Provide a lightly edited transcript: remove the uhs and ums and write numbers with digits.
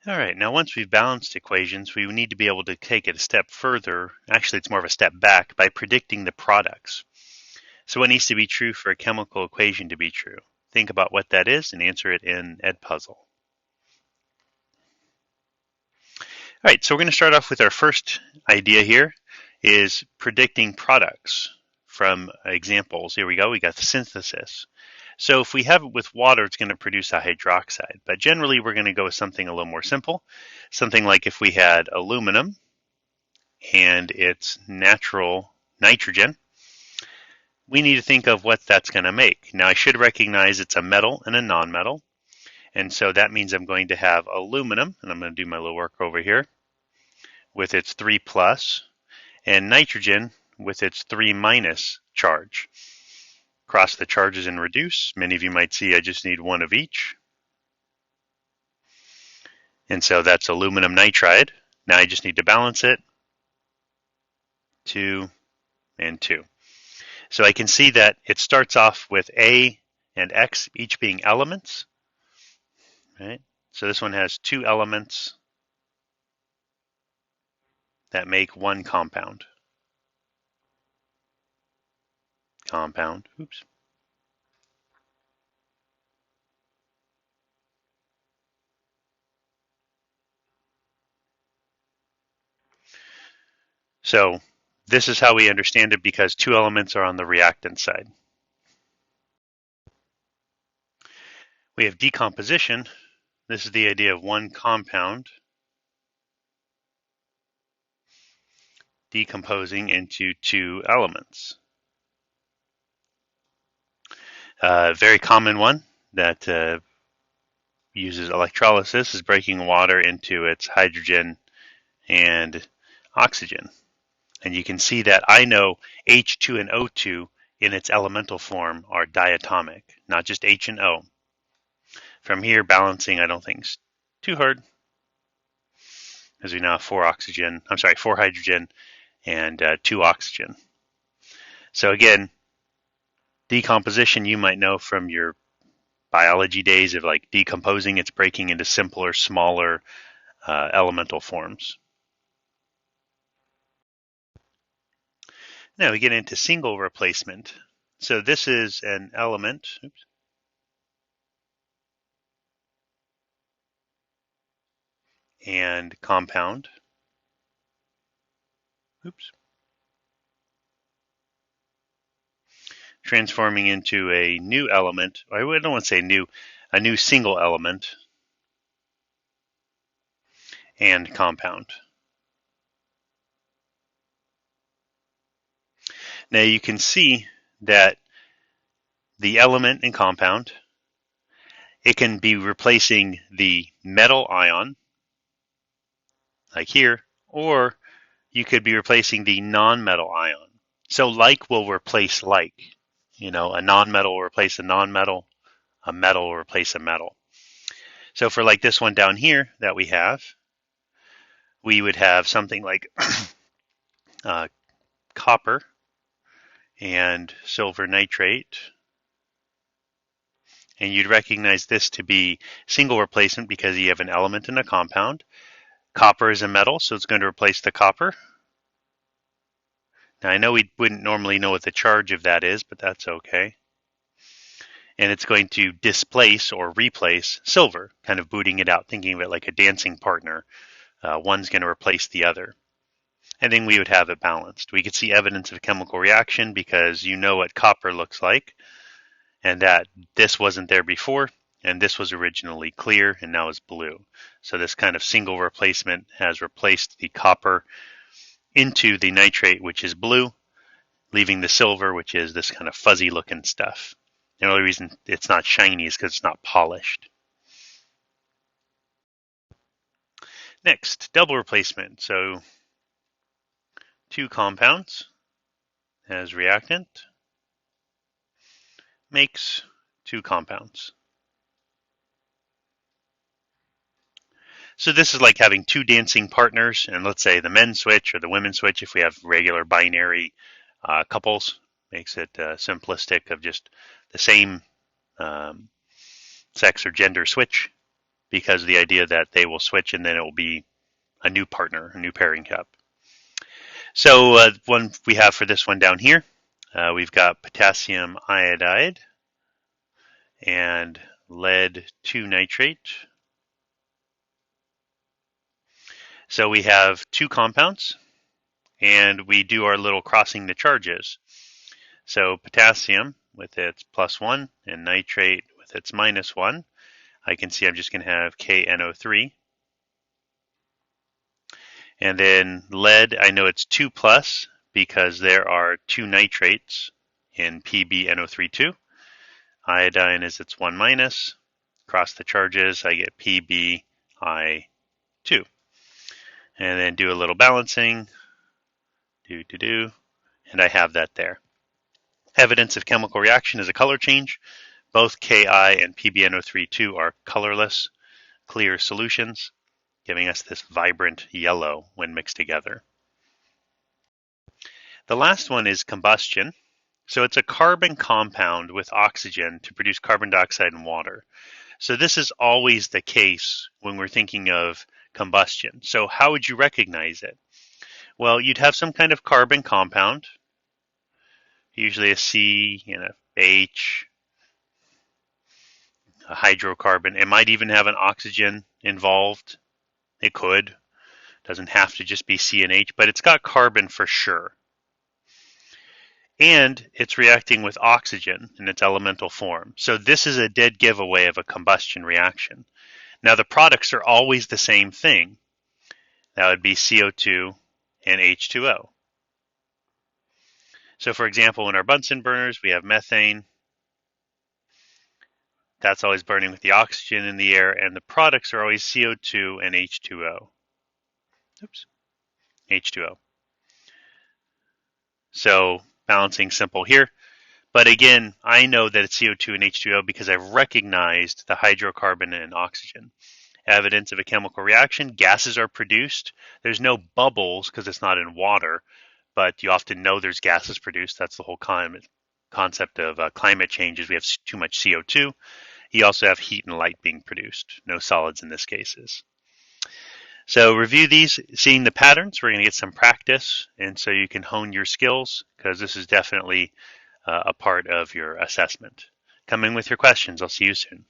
All right, now once we've balanced equations, we need to be able to take it a step further. Actually, it's more of a step back by predicting the products. So what needs to be true for a chemical equation to be true? Think about what that is and answer it in Edpuzzle. All right, so we're going to start off with our first idea here is predicting products from examples. Here we go. We got the synthesis. So if we have it with water, it's going to produce a hydroxide. But generally, we're going to go with something a little more simple. Something like if we had aluminum and its natural nitrogen, we need to think of what that's going to make. Now, I should recognize it's a metal and a nonmetal. And so that means I'm going to have aluminum, and I'm going to do my little work over here, with its 3 plus, and nitrogen with its 3 minus charge. Cross the charges and reduce. Many of you might see I just need one of each. And so that's aluminum nitride. Now I just need to balance it. 2 and 2. So I can see that it starts off with A and X each being elements. Right? So this one has 2 elements that make one compound. Oops. So this is how we understand it because 2 elements are on the reactant side. We have decomposition. This is the idea of one compound decomposing into 2 elements. A very common one that uses electrolysis is breaking water into its hydrogen and oxygen. And you can see that I know H2 and O2 in its elemental form are diatomic, not just H and O. From here, balancing I don't think is too hard, as we now have 4 hydrogen and 2 oxygen. So again, decomposition you might know from your biology days of like decomposing, it's breaking into simpler, smaller elemental forms. Now we get into single replacement. So this is an element. Oops. And compound. Oops. Transforming into a new element. I don't want to say new, a new single element and compound. Now you can see that the element and compound, it can be replacing the metal ion, like here, or you could be replacing the non-metal ion. So like will replace like. You know, a non-metal will replace a non-metal, a metal will replace a metal. So for like this one down here that we have, we would have something like copper and silver nitrate. And you'd recognize this to be single replacement because you have an element and a compound. Copper is a metal, so it's going to replace the copper. Now I know we wouldn't normally know what the charge of that is, but that's okay. And it's going to displace or replace silver, kind of booting it out, thinking of it like a dancing partner. One's going to replace the other. And then we would have it balanced. We could see evidence of a chemical reaction because you know what copper looks like, and that this wasn't there before, and this was originally clear and now is blue. So this kind of single replacement has replaced the copper into the nitrate, which is blue, leaving the silver, which is this kind of fuzzy looking stuff. The only reason it's not shiny is because it's not polished. Next, double replacement. So 2 compounds as reactant makes 2 compounds. So this is like having 2 dancing partners, and let's say the men switch or the women switch if we have regular binary couples. Makes it simplistic of just the same sex or gender switch. because of the idea that they will switch and then it will be a new partner, a new pairing cup. So one we have for this one down here, we've got potassium iodide and lead 2 nitrate. So we have two compounds, and we do our little crossing the charges. So potassium with its +1 and nitrate with its -1. I can see I'm just going to have KNO3. And then lead, I know it's 2+ because there are 2 nitrates in PbNO3 2. Iodine is its 1-. Cross the charges, I get PbI2. And then do a little balancing. And I have that there. Evidence of chemical reaction is a color change. Both Ki and PbNO3 are colorless, clear solutions, giving us this vibrant yellow when mixed together. The last one is combustion. So it's a carbon compound with oxygen to produce carbon dioxide and water. So this is always the case when we're thinking of combustion. So how would you recognize it? Well, you'd have some kind of carbon compound, usually a C and a H, a hydrocarbon. It might even have an oxygen involved. It could. It doesn't have to just be C and H, but it's got carbon for sure. And it's reacting with oxygen in its elemental form. So this is a dead giveaway of a combustion reaction. Now the products are always the same thing. That would be CO2 and H2O. So for example, in our Bunsen burners, we have methane. That's always burning with the oxygen in the air, and the products are always CO2 and H2O. H2O. So balancing simple here. But again, I know that it's CO2 and H2O because I've recognized the hydrocarbon and oxygen. Evidence of a chemical reaction, gases are produced. There's no bubbles because it's not in water, but you often know there's gases produced. That's the whole concept of climate change is we have too much CO2. You also have heat and light being produced. No solids in this cases. So review these, seeing the patterns. We're going to get some practice, and so you can hone your skills because this is definitely a part of your assessment. Come in with your questions. I'll see you soon.